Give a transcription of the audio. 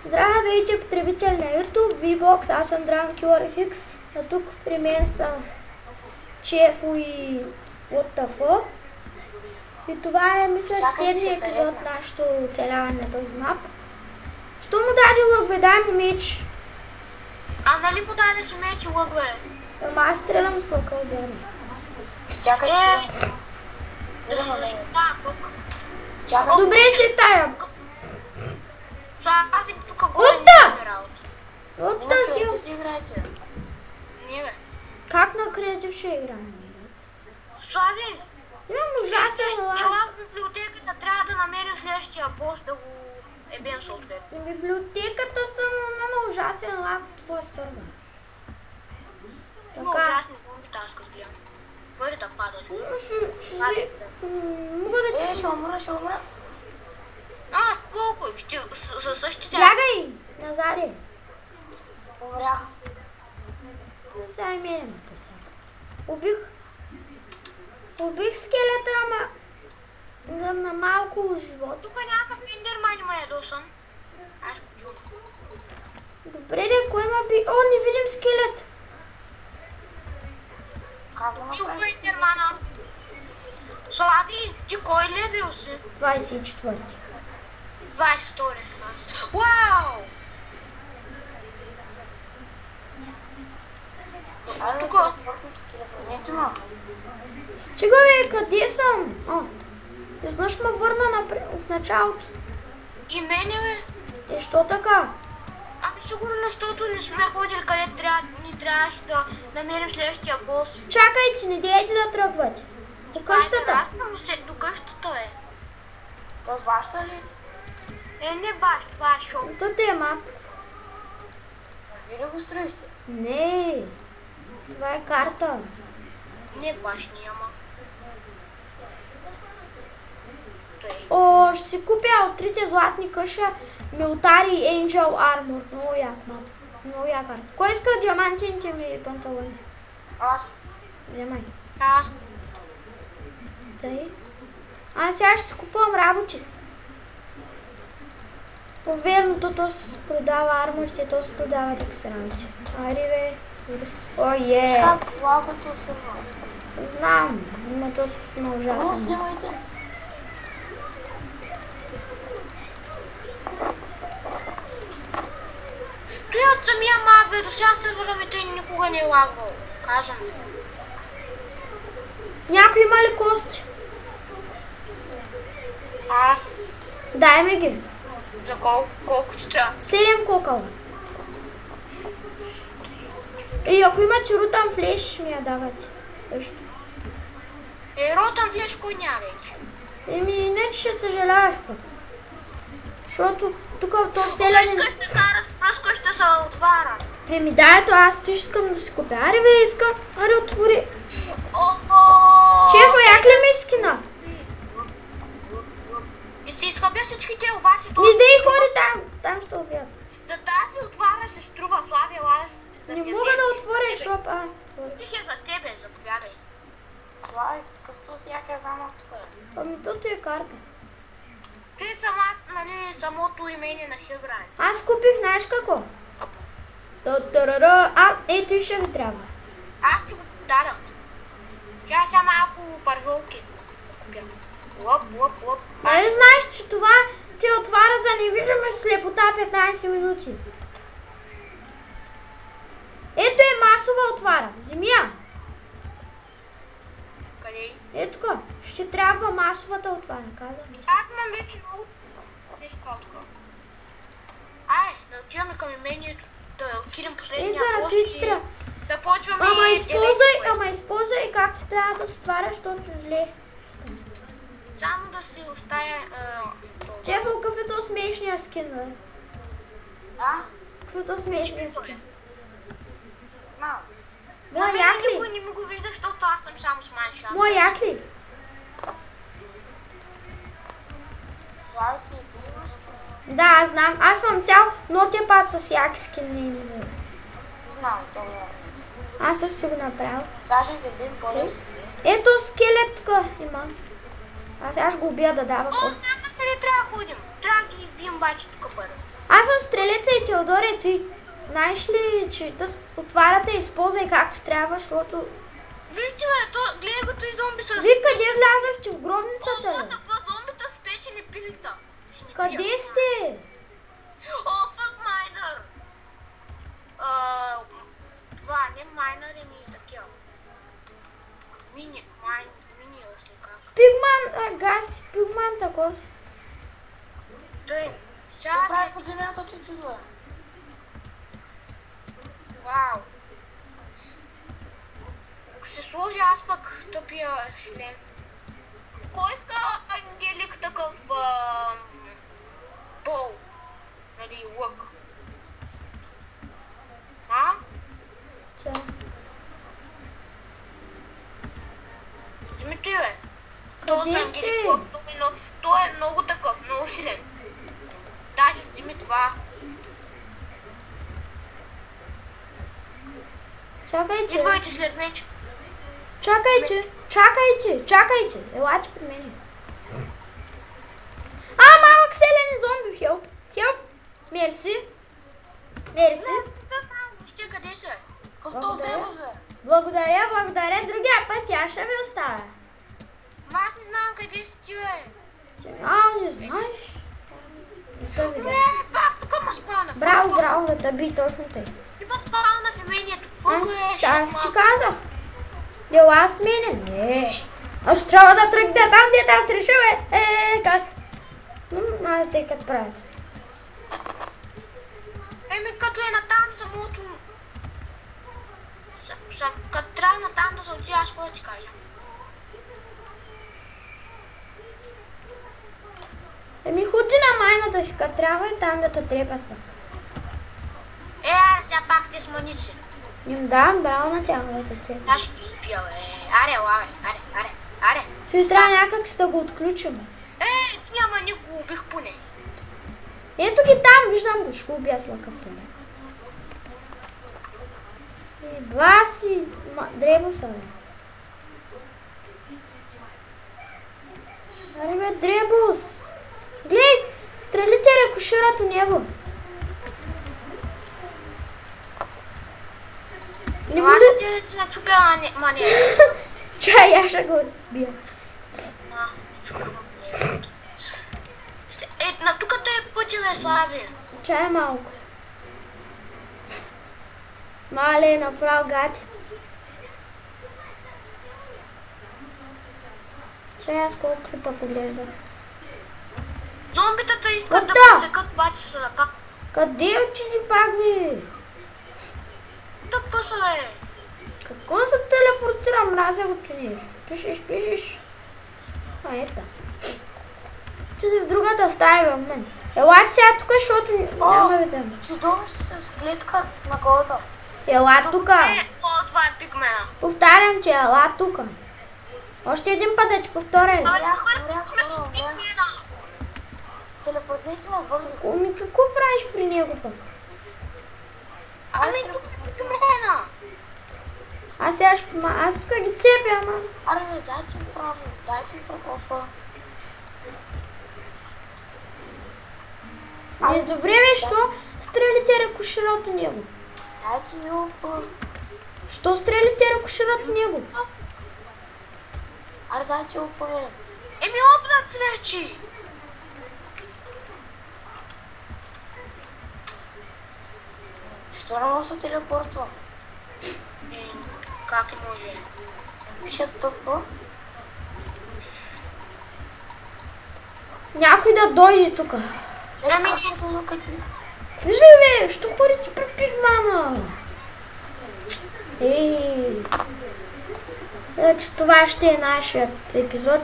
Здравейте, потребители на YouTube, VBOX, аз съм Dragon Killer X, а тук при мен са Чефо и What the fuck. И това е, мисля, че седмият епизод от нашето оцеляване на този мап. Що му даде лъгве? Дай му меч. А нали подаде си меч и лъгве? Ама аз стрелям с лъка отделно. Чакай. Добре си тая. Слави тук горе Отда! не работа. What the hell? Не бе. Как на креатив ще играем? Слави, Имам ужасен лак. ела в библиотеката, трябва да намерим следващия бос да го ебем съответно. В библиотеката съм на ужасен лак от твоя сървър. Има Така. ужасни бомби, аз като гледам. Бъде да падат. Мога да ти... Ще умра. А, колко? За същите. Лягай! Назаде! Умрях. Сега и мене ме подсяка. Убих скелета, ама... на малко живот. Тук някакъв ендерман има ядосан. Аз го Добре де, кой ма би... О, не видим скелет! Как го чух направи? ендермана. Слави, ти кой левел си? 24. 22 клас. Вау! Тук. Не има. Стига бе, къде съм? О, изнъж ме върна в началото. И мене бе? И що така? Ами сигурно, защото не сме ходили къде ни трябваше да намерим следващия бос. Чакайте, не дейте да тръгвате. До къщата. До къщата е. То с вашата ли? Не баш, това е шоу. То те е мап. Вие ли го строихте? Не, това е карта. Не баш няма. О, ще си купя от трите златни къша Милтари Angel Armor. Много як мап. Много як армор. Кой иска диамантените ми панталони? Аз. Вземай. Аз. Тъй. Аз сега ще си купувам работи. Верно, то се продава арморите, то се продава да се работи. Айде бе. О, е. Как лагото се Знам, но то е О, ужасен. вземайте. Той от самия мап бе, до сега сървъра ми той никога не е лагал. Казвам. Някой има ли кости? Аз. Дай ми ги. За колко ти трябва? 7 кокала. И ако има черутан флеш, ми я давате. Също. Ротан флеш кой няма вече. Еми, иначе ще съжаляваш пък. Защото тук в този селянин... Пръска ще се отваря. Еми, дай ето, аз той искам да си купя. Аре бе, искам. Аре, отвори. Чефо, як ли ми скина? И си изхъпя всичките, обаче Не дей ходи там. Там ще убият. за тази отваря се струва Слави лаз. Не мога да отворя, защото... Тих е за тебе, заповядай. Слави, какъвто си яка замък тук. Ами, тото е карта. Ти сама, нали, самото имение на Хилбрайн. Аз купих, знаеш какво? Ето и ще ви трябва. Аз ти го дадам. Тя сега малко пържолки да купя. Лъп. Нали знаеш, че това ти отваря за невидима слепота 15 минути? Ето е масова отвара. Земя. Къде? Ето тук. Ще трябва масовата отвара, казах. Аз имам вече много. Ай, да отиваме към имението, да отидем последния Ето за бос ти, че и трябва. да почваме Ама използвай както трябва да се отваря, защото зле. само да си оставя... Чефо, какъв е то смешния скин, бе? А? Какъв е то смешния скин? Знам. Моя як ли? Никой не ми го вижда, защото аз съм само с манша. Моя як ли? Слави, ти имаш скин? Да, аз знам. Аз имам цял нотепад с яки скин, не има. Знам, то е. Аз съм си го направил. Сега ще те бим по-лесно. Ето скелет тук има. Аз сега ще го убия да дава О, кост. знам на къде трябва да ходим. Трябва да ги избием бачи тук първо. Аз съм стрелеца и Теодоре, ти знаеш ли, че да отваряте и използвай както трябва, защото... Вижте, бе, гледай го той зомби с... Вие къде влязахте? В гробницата ли? Зомбита с печени пилита. Къде сте? О, фък майнър! Това не майнър, ми такива. Мини още как. Пигман, газ, пигман тако си. Той, Какво прави сега... под земята, че чудо? Вау! Ако се сложи аз пък тъпия шлем. Кой иска Ангелик такъв бол? Нали, лък? А? Ча. Вземи ти, бе. Къде сте? Той е много такъв, много силен. Даже вземи това. Чакайте. Идвайте след мен. Чакайте. Елате при мене. Малък селени зомби. Хелп. Мерси. Вижте къде са. Къвто дребо за? Благодаря. Другия път я ще ви оставя. Аз не знам къде си ти, бе. Не знаеш. Не съм видял. Не, пак тук ма спална. Браво, да тъби точно тъй. Ти път спална в имението. Аз ти казах. Дела с мене? Не. Аз трябва да тръгна там, дето аз реша, бе. Как? Аз тъй като правят. Еми като е натам самото... Като трябва натам да се отида, аз какво да ти кажа? Ходи на майната си, като трябва и там да те трепят пък. Сега пак те смъници. Им давам браво на тяхната цел. Аз ще ги изпия, Аре, аре. Той трябва някак си да го отключим. Няма никого убих поне. Ето ги там, виждам го, ще го убия с лъкавта. Баси, дребуса, бе. Аре, бе, дребус. Глей, стрелите рекушират у него. Не Това му да ли... ти начупя мания. Чай, я ще го отбия. На тук те пъти да слаби. Чай малко. Мале, направо гати. Чай, аз колко клипа поглеждам. Зомбитата искат да посекат бачи са пак. Къде отиди пак, бе? Да пъса, бе. Какво се телепортира? Мразя го ти нещо. Пишеш. Ета. Ти си в другата стая, бе, мен. Елате сега тук, защото няма видим. Чудовище с клетка на колата. Ела тука. Това е пигмена. Повтарям ти, ела тука. Още един път да ти повторя. Телепортнете ме бързо. Какво правиш при него пък? Ами тук е пигмена. Аз тук ги цепя, ама. Аре, дайте ми право. Добре, бе, що стрелите рекушират у него? Дайте ми опа. Що стрелите рекушират у него? Аре, дайте опа, бе. Еми опнат свечи. Що не може да се телепортва? Как може? Пише тъпо. Някой да дойде тук. Ами, както да къде. Виждай, бе, що ходите при пигмана? Значи това ще е нашият епизод.